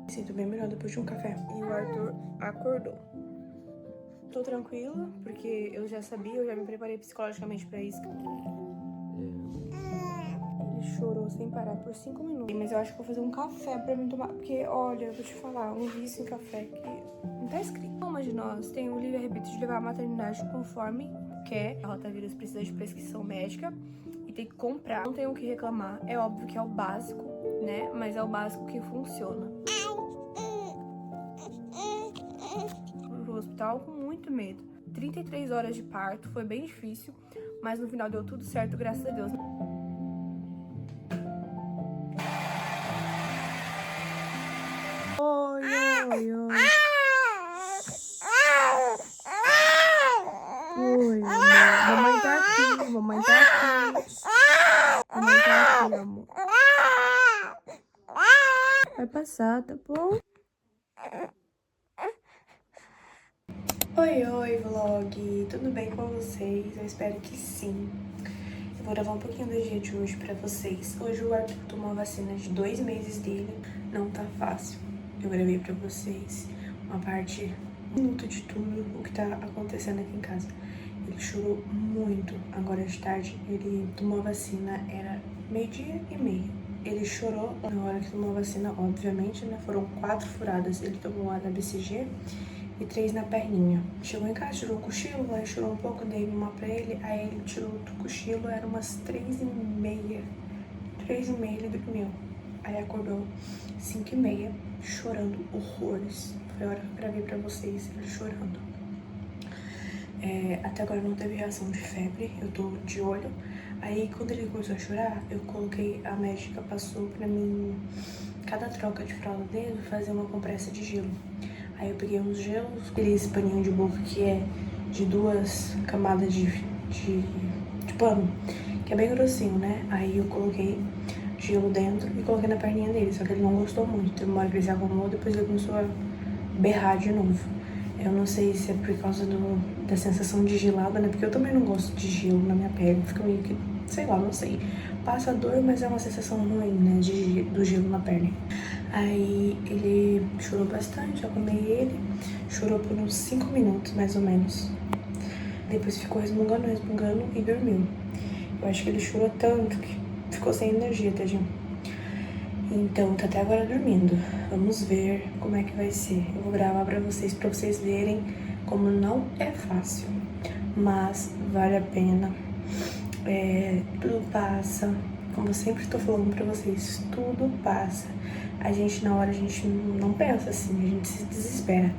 Me sinto bem melhor depois de um café. E o Arthur acordou. Tô tranquila, porque eu já sabia, eu já me preparei psicologicamente pra isso. Ele chorou sem parar por 5 minutos. Mas eu acho que vou fazer um café pra mim tomar. Porque, olha, eu vou te falar, um vício em café que não tá escrito. Uma de nós tem o livre-arbítrio de levar a maternidade conforme quer. A rotavírus precisa de prescrição médica e tem que comprar. Não tenho o que reclamar. É óbvio que é o básico, né? Mas é o básico que funciona. Pro hospital com muito medo. 33 horas de parto, foi bem difícil, mas no final deu tudo certo, graças a Deus. Oi, oi, oi. Oi, amor. Mamãe tá aqui, mamãe tá aqui. Mamãe tá aqui, amor. Vai passar, tá bom? Oi, oi, vlog. Tudo bem com vocês? Eu espero que sim. Eu vou gravar um pouquinho do dia de hoje pra vocês. Hoje o Arthur tomou a vacina de 2 meses dele. Não tá fácil. Eu gravei pra vocês uma parte, um minuto de tudo o que tá acontecendo aqui em casa. Ele chorou muito. Agora de tarde, ele tomou a vacina, era 12:30. Ele chorou na hora que tomou a vacina, obviamente, né? Foram 4 furadas. Ele tomou uma na BCG e 3 na perninha. Chegou em casa, tirou o cochilo, aí chorou um pouco, dei uma pra ele, aí ele tirou outro cochilo, era umas 3:30. 3:30 ele dormiu. Aí acordou 5:30, chorando horrores. Foi a hora que eu gravei pra vocês, ele chorando. Até agora não teve reação de febre, eu tô de olho. Aí quando ele começou a chorar, eu coloquei, a médica passou pra mim, cada troca de fralda dele, fazer uma compressa de gelo. Aí eu peguei uns gelos, aquele paninho de boca que é de 2 camadas de pano, que é bem grossinho, né? Aí eu coloquei gelo dentro e coloquei na perninha dele, só que ele não gostou muito. Teve uma hora que ele se acalmou, depois ele começou a berrar de novo. Eu não sei se é por causa da sensação de gelada, né? Porque eu também não gosto de gelo na minha pele, fica meio que, sei lá, não sei. Passa dor, mas é uma sensação ruim, né? Do gelo na perna. Aí ele chorou bastante, eu acalmei ele, chorou por uns 5 minutos, mais ou menos. Depois ficou resmungando e dormiu. Eu acho que ele chorou tanto que ficou sem energia, tadinho. Então, tá até agora dormindo. Vamos ver como é que vai ser. Eu vou gravar pra vocês verem como não é fácil. Mas vale a pena. Tudo passa. Como eu sempre tô falando pra vocês, tudo passa. A gente, na hora, a gente não pensa assim, a gente se desespera.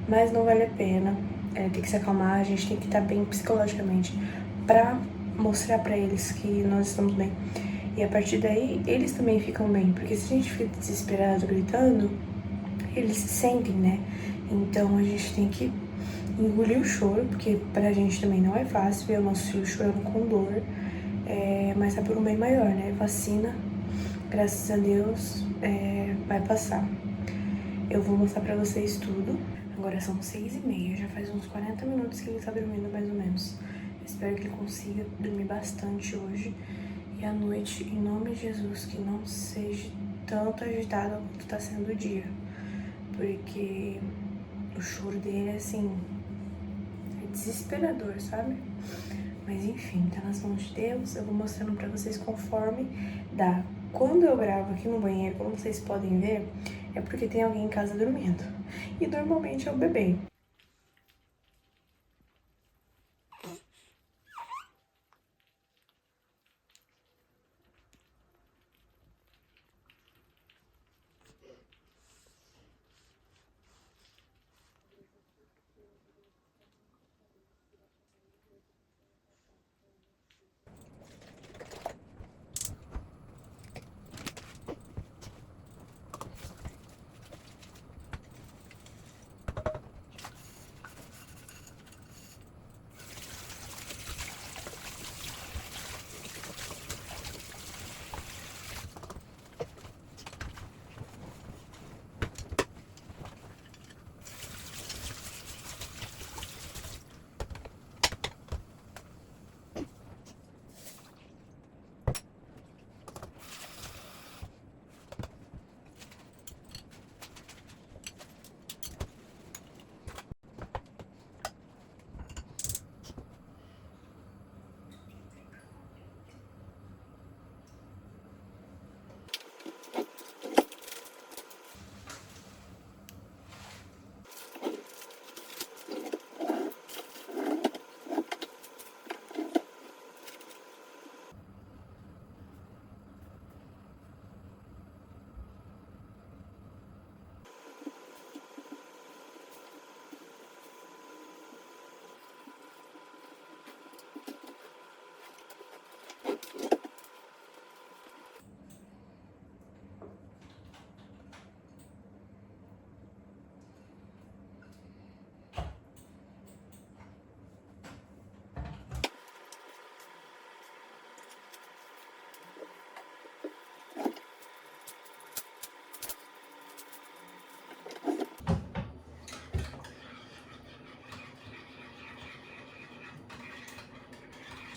Mas não vale a pena. Tem que se acalmar, a gente tem que estar bem psicologicamente pra mostrar pra eles que nós estamos bem. E a partir daí, eles também ficam bem. Porque se a gente fica desesperado, gritando, eles se sentem, né? Então a gente tem que engolir o choro, porque pra gente também não é fácil ver o nosso filho chorando com dor. Mas é por um bem maior, né? Vacina, graças a Deus, vai passar. Eu vou mostrar pra vocês tudo. Agora são 6:30, já faz uns 40 minutos que ele tá dormindo, mais ou menos. Espero que ele consiga dormir bastante hoje. E à noite, em nome de Jesus, que não seja tanto agitado quanto tá sendo o dia. Porque o choro dele é assim, é desesperador, sabe? Mas enfim, tá nas mãos de Deus. Eu vou mostrando pra vocês conforme dá. Quando eu gravo aqui no banheiro, como vocês podem ver, é porque tem alguém em casa dormindo. E normalmente é o bebê.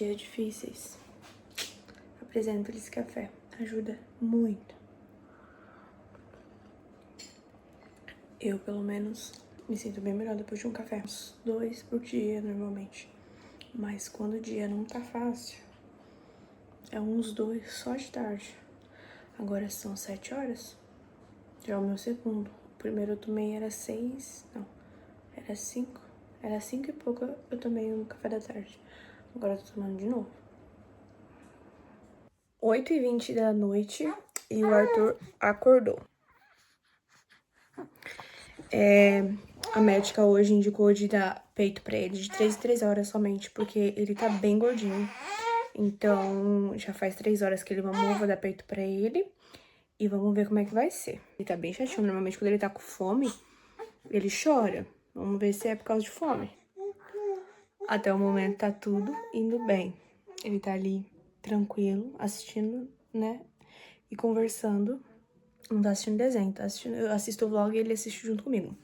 dias difíceis, apresento-lhe esse café. Ajuda muito. Eu, pelo menos, me sinto bem melhor depois de um café. Uns 2 por dia, normalmente. Mas quando o dia não tá fácil, é uns 2 só de tarde. Agora são 7 horas. Já é o meu segundo. O primeiro eu tomei era 6, não, era 5. Era 5 e pouco eu tomei no café da tarde. Agora eu tô tomando de novo. 8h20 da noite e o Arthur acordou. A médica hoje indicou de dar peito pra ele de 3 em 3 horas somente, porque ele tá bem gordinho. Então, já faz 3 horas que ele mamou, vou dar peito pra ele. E vamos ver como é que vai ser. Ele tá bem chatinho, normalmente quando ele tá com fome, ele chora. Vamos ver se é por causa de fome. Até o momento tá tudo indo bem. Ele tá ali tranquilo, assistindo, né? E conversando. Não tá assistindo desenho, tá assistindo, eu assisto o vlog e ele assiste junto comigo.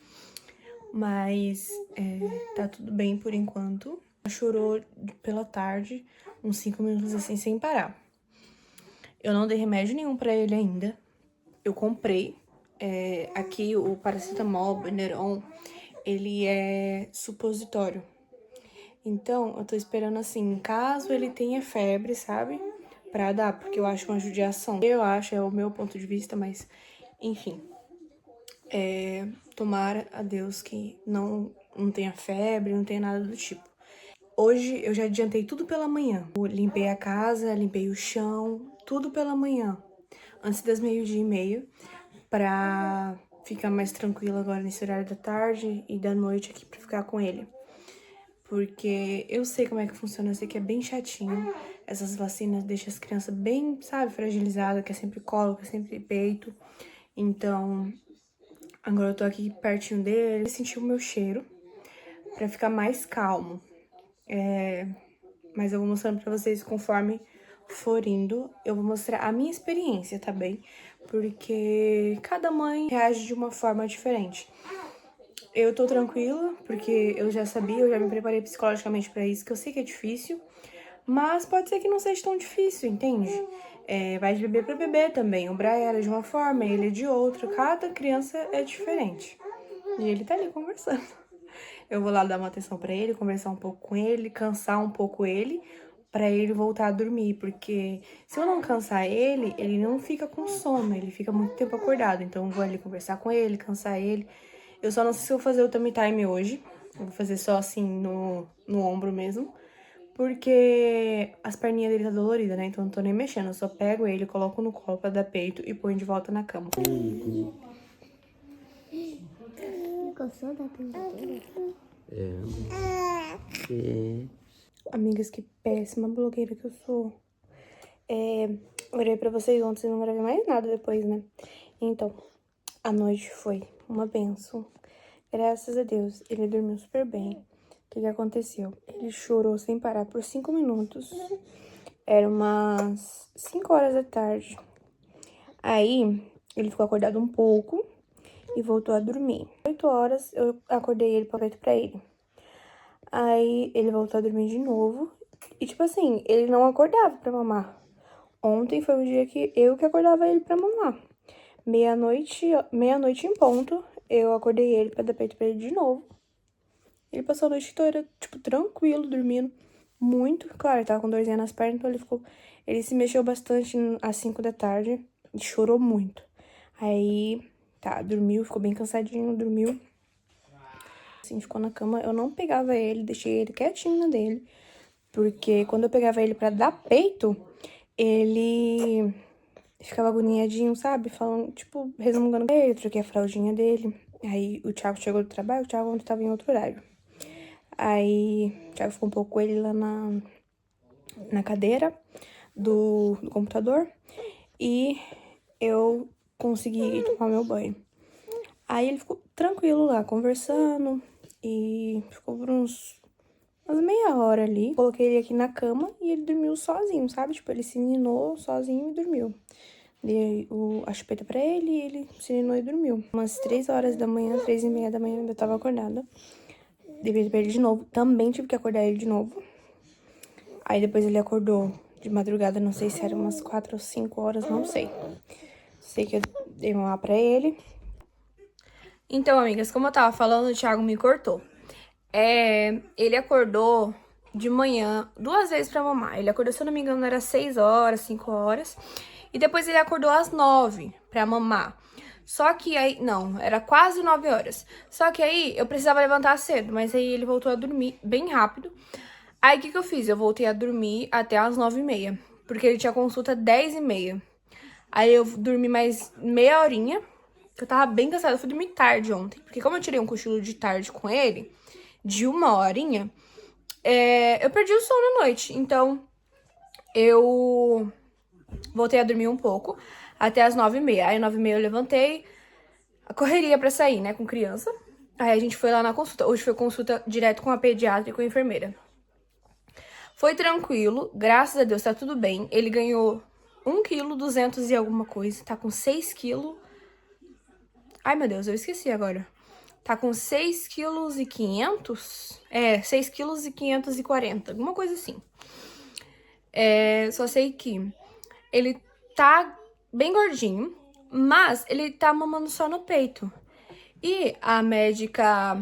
Mas tá tudo bem por enquanto. Chorou pela tarde, uns 5 minutos assim, sem parar. Eu não dei remédio nenhum pra ele ainda. Eu comprei aqui o paracetamol, o Beneron, ele é supositório. Então, eu tô esperando assim, caso ele tenha febre, sabe? Pra dar, porque eu acho uma judiação. Eu acho, é o meu ponto de vista, mas enfim. Tomara a Deus que não tenha febre, não tenha nada do tipo. Hoje eu já adiantei tudo pela manhã. Eu limpei a casa, limpei o chão, tudo pela manhã. Antes das 12h30, pra ficar mais tranquila agora nesse horário da tarde e da noite aqui pra ficar com ele. Porque eu sei como é que funciona, eu sei que é bem chatinho. Essas vacinas deixam as crianças bem, sabe, fragilizadas, que é sempre colo, que é sempre peito. Então, agora eu tô aqui pertinho dele, sentir o meu cheiro pra ficar mais calmo. Mas eu vou mostrando pra vocês conforme for indo. Eu vou mostrar a minha experiência, tá bem? Porque cada mãe reage de uma forma diferente. Eu tô tranquila, porque eu já sabia, eu já me preparei psicologicamente pra isso, que eu sei que é difícil. Mas pode ser que não seja tão difícil, entende? Vai de bebê pra bebê também. O Brian é de uma forma, ele é de outra. Cada criança é diferente. E ele tá ali conversando. Eu vou lá dar uma atenção pra ele, conversar um pouco com ele, cansar um pouco ele, pra ele voltar a dormir. Porque se eu não cansar ele, ele não fica com sono, ele fica muito tempo acordado. Então eu vou ali conversar com ele, cansar ele. Eu só não sei se eu vou fazer o tummy time hoje. Eu vou fazer só assim no ombro mesmo. Porque as perninhas dele tá doloridas, né? Então eu não tô nem mexendo. Eu só pego ele, coloco no colo pra dar peito e ponho de volta na cama. Gostou da brincadeira? Amigas, que péssima blogueira que eu sou. Orei pra vocês ontem, vocês não gravei mais nada depois, né? Então, a noite foi uma bênção. Graças a Deus, ele dormiu super bem. O que aconteceu? Ele chorou sem parar por 5 minutos. Era umas 5 horas da tarde. Aí, ele ficou acordado um pouco e voltou a dormir. 8 horas, eu acordei ele pra ele. Aí, ele voltou a dormir de novo. E, tipo assim, ele não acordava pra mamar. Ontem foi um dia que eu que acordava ele pra mamar. Meia-noite em ponto, eu acordei ele pra dar peito pra ele de novo. Ele passou a noite toda, tipo, tranquilo, dormindo muito. Claro, ele tava com dorzinha nas pernas, então ele se mexeu bastante às 5 da tarde e chorou muito. Aí, tá, dormiu, ficou bem cansadinho, dormiu. Assim, ficou na cama, eu não pegava ele, deixei ele quietinho na dele. Porque quando eu pegava ele pra dar peito, ele ficava agoniadinho, sabe? Falando, tipo, resmungando com ele, troquei a fraldinha dele. Aí o Thiago chegou do trabalho, o Thiago ontem tava em outro horário. Aí o Thiago ficou um pouco com ele lá na cadeira do computador. E eu consegui tomar meu banho. Aí ele ficou tranquilo lá, conversando. E ficou por umas meia hora ali. Coloquei ele aqui na cama e ele dormiu sozinho, sabe? Tipo, ele se ninou sozinho e dormiu. Dei a chupeta pra ele e ele se ninou e dormiu. Umas 3 horas da manhã, 3h30 da manhã, eu tava acordada. Dei pra ele de novo. Também tive que acordar ele de novo. Aí depois ele acordou de madrugada, não sei se era umas 4 ou 5 horas, não sei. Sei que eu dei mamar pra ele. Então, amigas, como eu tava falando, o Thiago me cortou. Ele acordou de manhã 2 vezes pra mamar. Ele acordou, se eu não me engano, era 6 horas, 5 horas. E depois ele acordou às 9 pra mamar. Só que aí, não, era quase 9 horas. Só que aí eu precisava levantar cedo, mas aí ele voltou a dormir bem rápido. Aí o que eu fiz? Eu voltei a dormir até às 9h30, porque ele tinha consulta 10h30. Aí eu dormi mais meia horinha, que eu tava bem cansada. Eu fui dormir tarde ontem, porque como eu tirei um cochilo de tarde com ele, de 1 horinha, eu perdi o sono à noite. Então, eu voltei a dormir um pouco, até às 9h30. Aí, 9h30 eu levantei, a correria pra sair, né, com criança. Aí a gente foi lá na consulta. Hoje foi consulta direto com a pediatra e com a enfermeira. Foi tranquilo, graças a Deus, tá tudo bem. Ele ganhou 1,2 kg e alguma coisa, tá com 6 kg. Ai, meu Deus, eu esqueci agora. Tá com 6,5 kg? 6,540 kg, alguma coisa assim. Só sei que ele tá bem gordinho, mas ele tá mamando só no peito. E a médica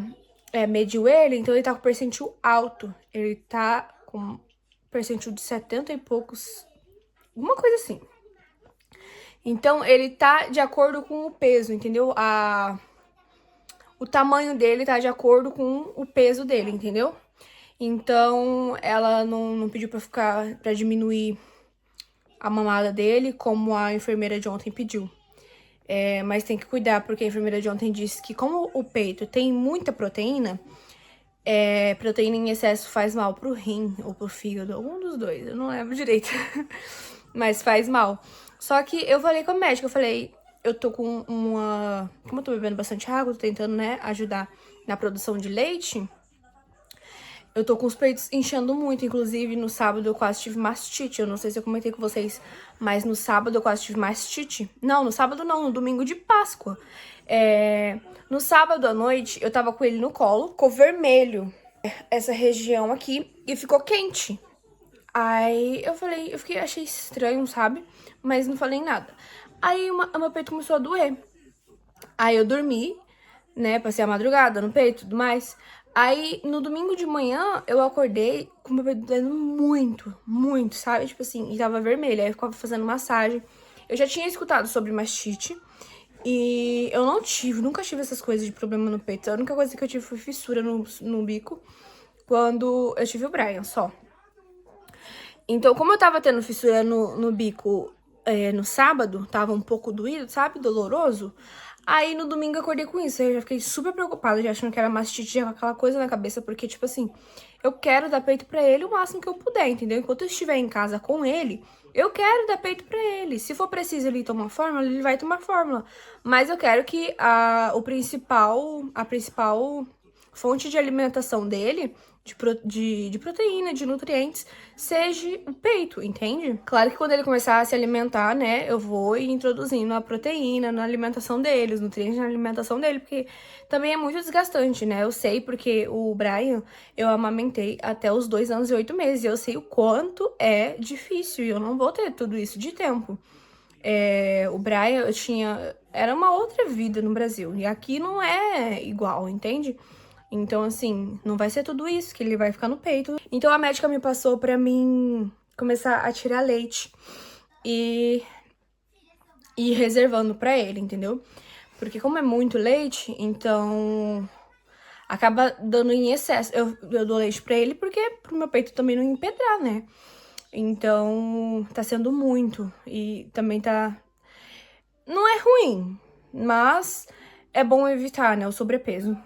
mediu ele, então ele tá com percentil alto. Ele tá com percentil de 70 e poucos, alguma coisa assim. Então, ele tá de acordo com o peso, entendeu? O tamanho dele tá de acordo com o peso dele, entendeu? Então, ela não pediu pra diminuir a mamada dele, como a enfermeira de ontem pediu. Mas tem que cuidar, porque a enfermeira de ontem disse que como o peito tem muita proteína, proteína em excesso faz mal pro rim ou pro fígado, algum dos dois, eu não lembro direito. Mas faz mal. Só que eu falei com a médica, eu falei, eu tô com uma... Como eu tô bebendo bastante água, tô tentando, né, ajudar na produção de leite, eu tô com os peitos inchando muito. Inclusive, no sábado eu quase tive mastite. Eu não sei se eu comentei com vocês, mas no sábado eu quase tive mastite. Não, no sábado não, no domingo de Páscoa. No sábado à noite, eu tava com ele no colo, ficou vermelho essa região aqui e ficou quente. Aí achei estranho, sabe? Mas não falei nada. Aí o meu peito começou a doer. Aí eu dormi, né? Passei a madrugada no peito e tudo mais. Aí no domingo de manhã eu acordei com o meu peito doendo muito, muito, sabe? Tipo assim, e tava vermelho. Aí eu ficava fazendo massagem. Eu já tinha escutado sobre mastite. E eu nunca tive essas coisas de problema no peito. A única coisa que eu tive foi fissura no bico quando eu tive o Brian, só. Então, como eu tava tendo fissura no bico no sábado, tava um pouco doído, sabe? Doloroso. Aí, no domingo, eu acordei com isso. Aí eu já fiquei super preocupada, já achando que era mastite, já com aquela coisa na cabeça. Porque, tipo assim, eu quero dar peito pra ele o máximo que eu puder, entendeu? Enquanto eu estiver em casa com ele, eu quero dar peito pra ele. Se for preciso ele tomar fórmula, ele vai tomar fórmula. Mas eu quero que a principal fonte de alimentação dele, de proteína, de nutrientes, seja o peito, entende? Claro que quando ele começar a se alimentar, né, eu vou ir introduzindo a proteína na alimentação dele, os nutrientes na alimentação dele, porque também é muito desgastante, né? Eu sei porque o Brian, eu amamentei até os 2 anos e 8 meses, e eu sei o quanto é difícil, e eu não vou ter tudo isso de tempo. O Brian, era uma outra vida no Brasil, e aqui não é igual, entende? Então, assim, não vai ser tudo isso que ele vai ficar no peito. Então, a médica me passou pra mim começar a tirar leite e ir reservando pra ele, entendeu? Porque como é muito leite, então acaba dando em excesso. Eu dou leite pra ele porque pro meu peito também não empedrar, né? Então, tá sendo muito. E também tá... Não é ruim, mas é bom evitar, né, o sobrepeso.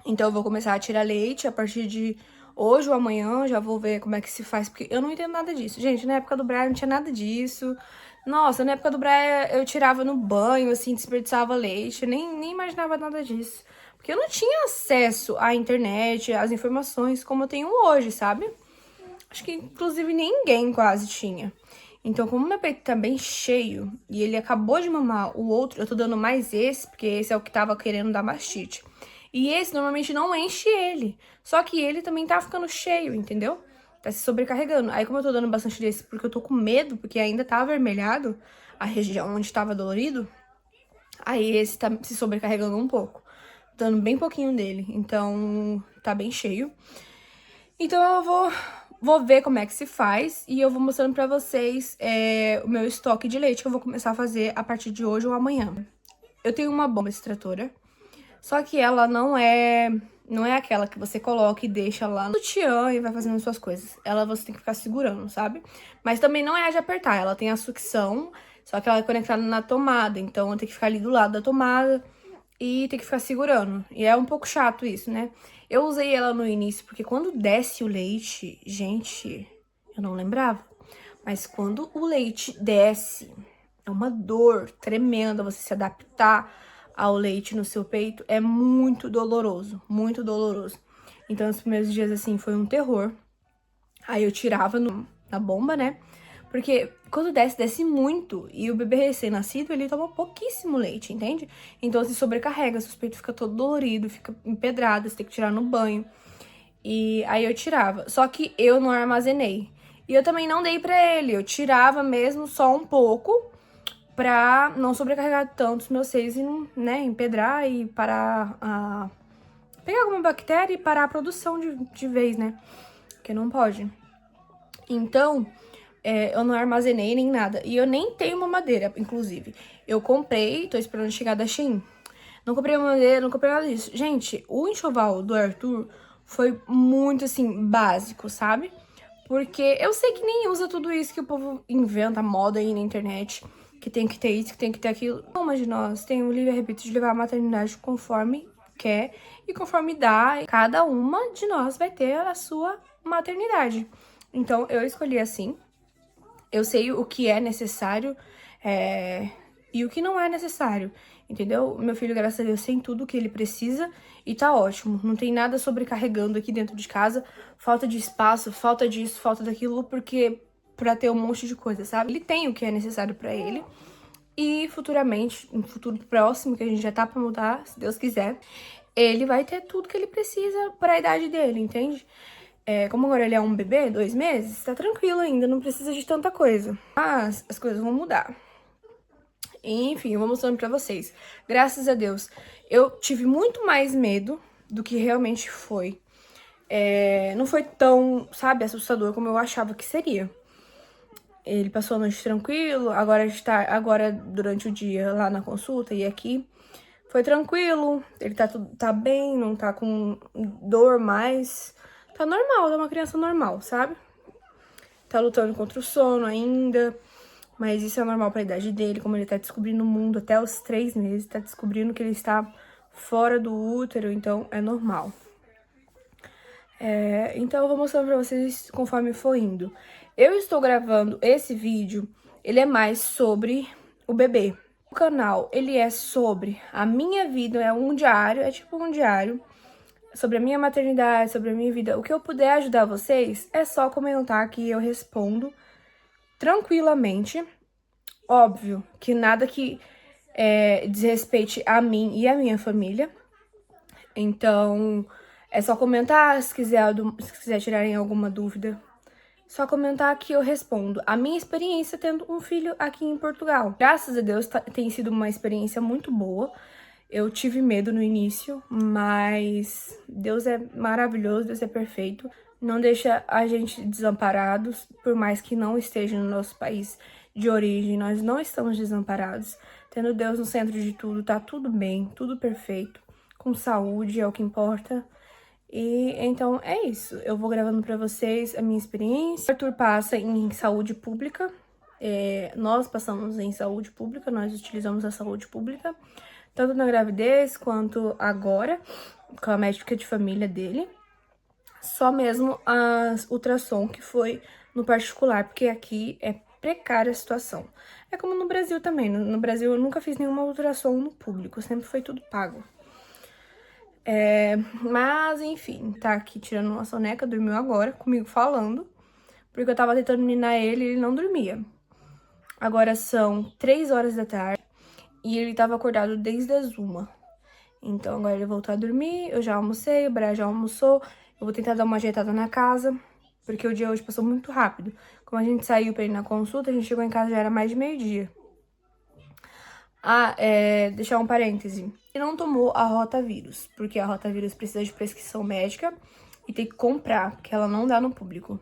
Então, eu vou começar a tirar leite a partir de hoje ou amanhã. Já vou ver como é que se faz, porque eu não entendo nada disso. Gente, na época do Brian não tinha nada disso. Nossa, na época do Brian eu tirava no banho, assim, desperdiçava leite. Nem imaginava nada disso. Porque eu não tinha acesso à internet, às informações como eu tenho hoje, sabe? Acho que, inclusive, ninguém quase tinha. Então, como meu peito tá bem cheio e ele acabou de mamar o outro, eu tô dando mais esse, porque esse é o que tava querendo dar mastite. E esse normalmente não enche ele. Só que ele também tá ficando cheio, entendeu? tá se sobrecarregando. Aí como eu tô dando bastante desse porque eu tô com medo, porque ainda tá avermelhado a região onde tava dolorido, aí esse tá se sobrecarregando um pouco. Dando bem pouquinho dele, então tá bem cheio. Então eu vou ver como é que se faz e eu vou mostrando pra vocês o meu estoque de leite que eu vou começar a fazer a partir de hoje ou amanhã. Eu tenho uma bomba extratora, só que ela não é aquela que você coloca e deixa lá no sutiã e vai fazendo suas coisas. Ela você tem que ficar segurando, sabe? Mas também não é a de apertar, ela tem a sucção, só que ela é conectada na tomada, então eu tenho que ficar ali do lado da tomada e tem que ficar segurando. E é um pouco chato isso, né? Eu usei ela no início porque quando desce o leite, gente, eu não lembrava, mas quando o leite desce, é uma dor tremenda você se adaptar ao leite no seu peito, é muito doloroso, muito doloroso. Então, os primeiros dias, assim, foi um terror. Aí eu tirava na bomba, né? Porque quando desce muito. E o bebê recém-nascido, ele toma pouquíssimo leite, entende? Então se sobrecarrega, seu peito fica todo dolorido, fica empedrado, você tem que tirar no banho. E aí eu tirava. Só que eu não armazenei. E eu também não dei pra ele. Eu tirava mesmo só um pouco pra não sobrecarregar tanto os meus seios e não, né, empedrar e parar a... pegar alguma bactéria e parar a produção de vez, né? Porque não pode. Então, eu não armazenei nem nada. E eu nem tenho uma madeira, inclusive. Eu comprei, tô esperando chegar da Shein. Não comprei uma madeira, não comprei nada disso. Gente, o enxoval do Arthur foi muito, assim, básico, sabe? Porque eu sei que nem usa tudo isso que o povo inventa, moda aí na internet. Que tem que ter isso, que tem que ter aquilo. Uma de nós tem o livre-arbítrio de levar a maternidade conforme quer e conforme dá. Cada uma de nós vai ter a sua maternidade. Então, eu escolhi assim. Eu sei o que é necessário e o que não é necessário, entendeu? Meu filho, graças a Deus, tem tudo o que ele precisa e tá ótimo. Não tem nada sobrecarregando aqui dentro de casa, falta de espaço, falta disso, falta daquilo, porque pra ter um monte de coisa, sabe? Ele tem o que é necessário pra ele e futuramente, um futuro próximo, que a gente já tá pra mudar, se Deus quiser, ele vai ter tudo que ele precisa pra idade dele, entende? Como agora ele é um bebê, 2 meses, tá tranquilo ainda, não precisa de tanta coisa. Mas as coisas vão mudar. Enfim, eu vou mostrando pra vocês. Graças a Deus, eu tive muito mais medo do que realmente foi. Não foi tão, sabe, assustador como eu achava que seria. Ele passou a noite tranquilo, agora durante o dia lá na consulta e aqui. Foi tranquilo, ele tá bem, não tá com dor mais... Tá normal, tá uma criança normal, sabe? Tá lutando contra o sono ainda, mas isso é normal pra idade dele, como ele tá descobrindo o mundo até os 3 meses, tá descobrindo que ele está fora do útero, então é normal. Então eu vou mostrando pra vocês conforme for indo. Eu estou gravando esse vídeo, ele é mais sobre o bebê. O canal, ele é sobre a minha vida, é um diário, é tipo um diário. Sobre a minha maternidade, sobre a minha vida. O que eu puder ajudar vocês, é só comentar que eu respondo tranquilamente. Óbvio que nada que desrespeite a mim e a minha família. Então, é só comentar, se quiser tirarem alguma dúvida. Só comentar que eu respondo. A minha experiência tendo um filho aqui em Portugal. Graças a Deus, tem sido uma experiência muito boa. Eu tive medo no início, mas Deus é maravilhoso, Deus é perfeito. Não deixa a gente desamparados, por mais que não esteja no nosso país de origem. Nós não estamos desamparados. Tendo Deus no centro de tudo, tá tudo bem, tudo perfeito. Com saúde é o que importa. E então é isso. Eu vou gravando pra vocês a minha experiência. O Arthur passa em saúde pública. Nós passamos em saúde pública, nós utilizamos a saúde pública. Tanto na gravidez, quanto agora, com a médica de família dele. Só mesmo as ultrassom que foi no particular, porque aqui é precária a situação. É como no Brasil também. No Brasil eu nunca fiz nenhuma ultrassom no público, sempre foi tudo pago. Mas, enfim, tá aqui tirando uma soneca, dormiu agora, comigo falando. Porque eu tava tentando ninar ele e ele não dormia. Agora são 3 horas da tarde. E ele tava acordado desde as 1. Então, agora ele voltou a dormir, eu já almocei, o Brian já almoçou. Eu vou tentar dar uma ajeitada na casa. porque o dia hoje passou muito rápido. Como a gente saiu pra ir na consulta, a gente chegou em casa já era mais de meio-dia. Deixar um parêntese. Ele não tomou a rotavírus, porque a rotavírus precisa de prescrição médica e tem que comprar, porque ela não dá no público.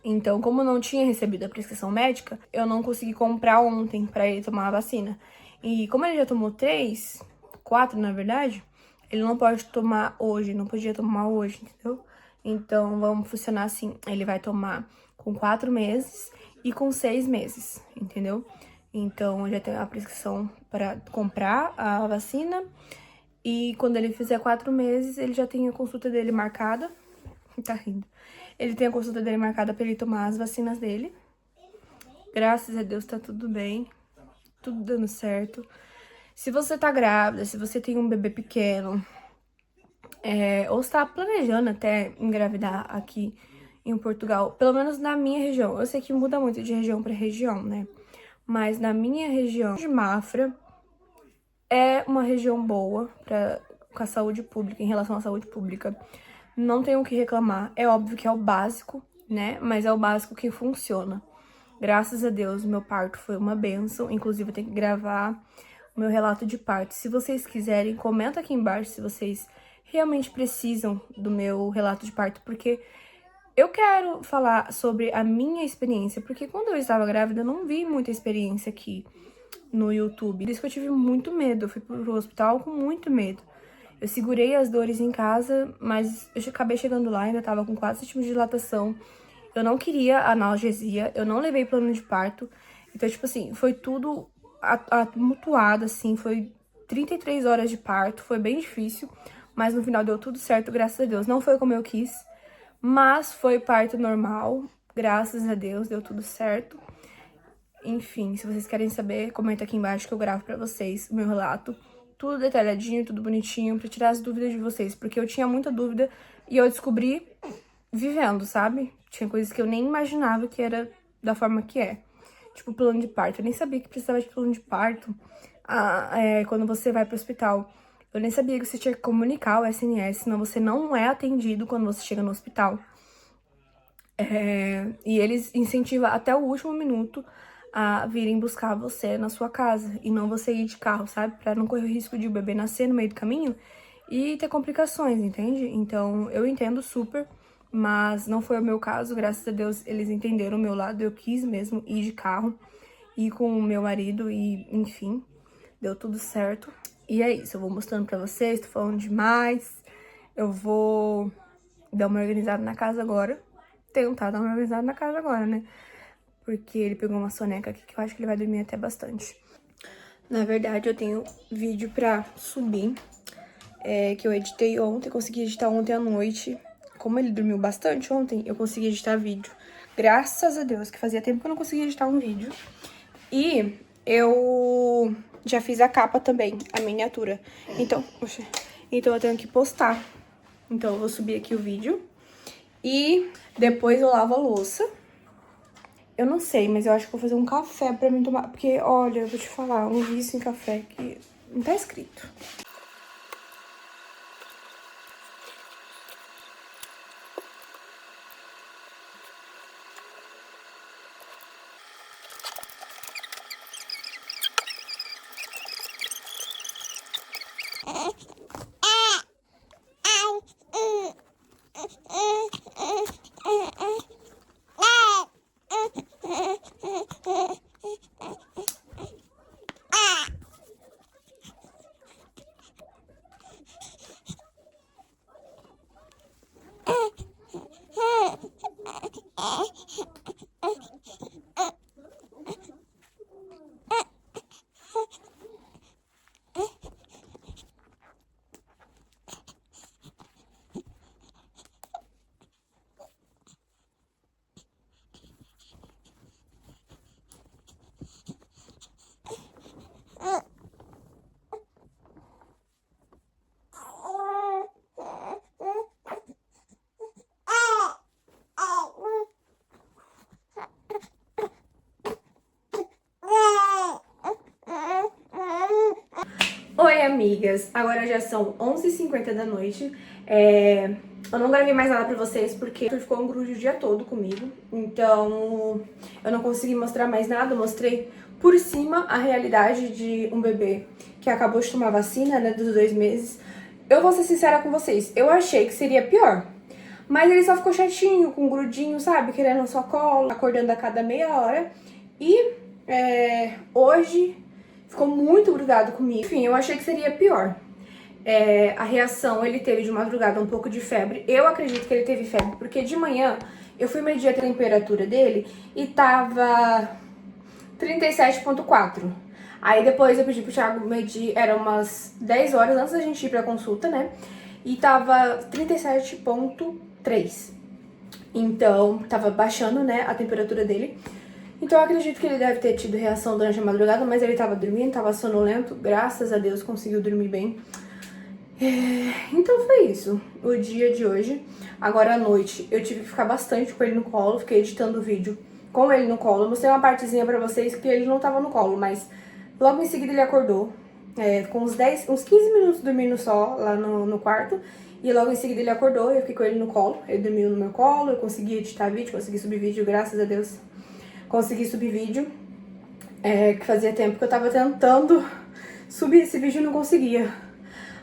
Então, como eu não tinha recebido a prescrição médica, eu não consegui comprar ontem pra ele tomar a vacina. E como ele já tomou 4 na verdade, ele não pode tomar hoje, não podia tomar hoje, entendeu? Então, vamos funcionar assim, ele vai tomar com 4 meses e com 6 meses, entendeu? Então, eu já tenho a prescrição para comprar a vacina e quando ele fizer 4 meses, ele já tem a consulta dele marcada. Tá rindo. Ele tem a consulta dele marcada pra ele tomar as vacinas dele. Graças a Deus tá tudo bem. Tudo dando certo. Se você tá grávida, se você tem um bebê pequeno, ou está planejando até engravidar aqui em Portugal, pelo menos na minha região. Eu sei que muda muito de região pra região, né? Mas na minha região de Mafra, é uma região boa com a saúde pública, em relação à saúde pública. Não tenho o que reclamar. É óbvio que é o básico, né? Mas é o básico que funciona. Graças a Deus, meu parto foi uma bênção. Inclusive, eu tenho que gravar o meu relato de parto. Se vocês quiserem, comenta aqui embaixo se vocês realmente precisam do meu relato de parto, porque eu quero falar sobre a minha experiência, porque quando eu estava grávida, eu não vi muita experiência aqui no YouTube. Por isso que eu tive muito medo. Eu fui pro hospital com muito medo. Eu segurei as dores em casa, mas eu acabei chegando lá, ainda tava com 4 centímetros de dilatação. Eu não queria analgesia, eu não levei plano de parto. Então, tipo assim, foi tudo tumultuado, assim, foi 33 horas de parto, foi bem difícil. Mas no final deu tudo certo, graças a Deus. Não foi como eu quis, mas foi parto normal, graças a Deus, deu tudo certo. Enfim, se vocês querem saber, comenta aqui embaixo que eu gravo pra vocês o meu relato. Tudo detalhadinho, tudo bonitinho, pra tirar as dúvidas de vocês. Porque eu tinha muita dúvida e eu descobri vivendo, sabe? Tinha coisas que eu nem imaginava que era da forma que é. Tipo, plano de parto. Eu nem sabia que precisava de plano de parto quando você vai pro hospital. Eu nem sabia que você tinha que comunicar o SNS, senão você não é atendido quando você chega no hospital. E eles incentivam até o último minuto a virem buscar você na sua casa e não você ir de carro, sabe? Pra não correr o risco de o bebê nascer no meio do caminho e ter complicações, entende? Então, eu entendo super, mas não foi o meu caso. Graças a Deus, eles entenderam o meu lado. Eu quis mesmo ir de carro, ir com o meu marido e, enfim, deu tudo certo. E é isso, eu vou mostrando pra vocês, tô falando demais. Eu vou dar uma organizada na casa agora. Tentar dar uma organizada na casa agora, né? Porque ele pegou uma soneca aqui que eu acho que ele vai dormir até bastante. Na verdade, eu tenho vídeo pra subir, que eu editei ontem, consegui editar ontem à noite. Como ele dormiu bastante ontem, eu consegui editar vídeo. Graças a Deus, que fazia tempo que eu não conseguia editar um vídeo. E eu já fiz a capa também, a miniatura. Então eu tenho que postar. Então eu vou subir aqui o vídeo. E depois eu lavo a louça. Eu não sei, mas eu acho que vou fazer um café pra mim tomar. Porque, olha, eu vou te falar, um vício em café que não tá escrito. Oi, amigas! Agora já são 11h50 da noite. Eu não gravei mais nada pra vocês porque o Arthur ficou um grude o dia todo comigo. Então, eu não consegui mostrar mais nada. Eu mostrei por cima a realidade de um bebê que acabou de tomar vacina, né, dos 2 meses. Eu vou ser sincera com vocês, eu achei que seria pior. Mas ele só ficou chatinho, com um grudinho, sabe? Querendo só colo, acordando a cada meia hora. E hoje ficou muito grudado comigo. Enfim, eu achei que seria pior. A reação ele teve de madrugada um pouco de febre. Eu acredito que ele teve febre, porque de manhã eu fui medir a temperatura dele e tava 37,4. Aí depois eu pedi pro Thiago medir, era umas 10 horas antes da gente ir pra consulta, né? E tava 37,3. Então, tava baixando, né, a temperatura dele. Então eu acredito que ele deve ter tido reação durante a madrugada, mas ele tava dormindo, tava sonolento. Graças a Deus conseguiu dormir bem. Então foi isso, o dia de hoje. Agora à noite eu tive que ficar bastante com ele no colo, fiquei editando o vídeo com ele no colo. Eu mostrei uma partezinha pra vocês que ele não tava no colo, mas logo em seguida ele acordou, com uns 15 minutos dormindo só lá no quarto. E logo em seguida ele acordou e eu fiquei com ele no colo. Ele dormiu no meu colo, eu consegui editar vídeo, consegui subir vídeo, graças a Deus. Consegui subir vídeo, que fazia tempo que eu tava tentando subir esse vídeo e não conseguia.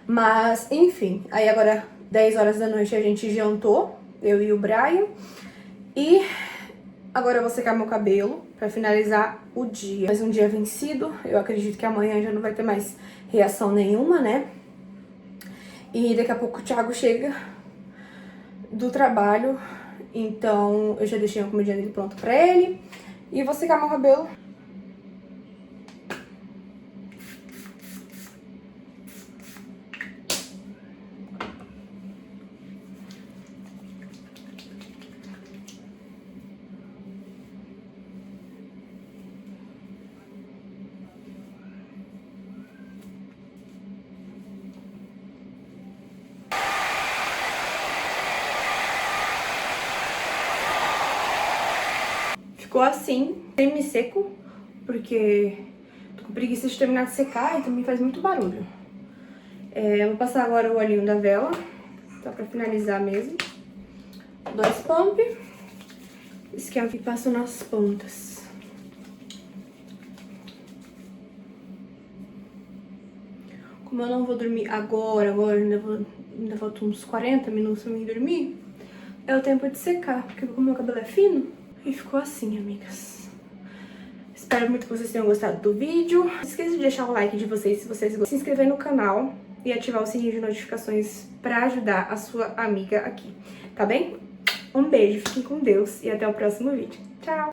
Mas, enfim, aí agora 10 horas da noite a gente jantou, eu e o Brian. E agora eu vou secar meu cabelo pra finalizar o dia. Mais um dia vencido, eu acredito que amanhã já não vai ter mais reação nenhuma, né? E daqui a pouco o Thiago chega do trabalho, então eu já deixei a comidinha dele pronto pra ele. E vou secar meu cabelo. Ficou assim, semi-seco, porque tô com preguiça de terminar de secar e também faz muito barulho. Eu vou passar agora o olhinho da vela, só pra finalizar mesmo. 2 pump, esquenta e passo nas pontas. Como eu não vou dormir agora ainda faltam uns 40 minutos pra mim dormir, é o tempo de secar, porque como meu cabelo é fino. E ficou assim, amigas. Espero muito que vocês tenham gostado do vídeo. Não esqueça de deixar o like de vocês se vocês gostam. Se inscrever no canal e ativar o sininho de notificações pra ajudar a sua amiga aqui, tá bem? Um beijo, fiquem com Deus e até o próximo vídeo. Tchau!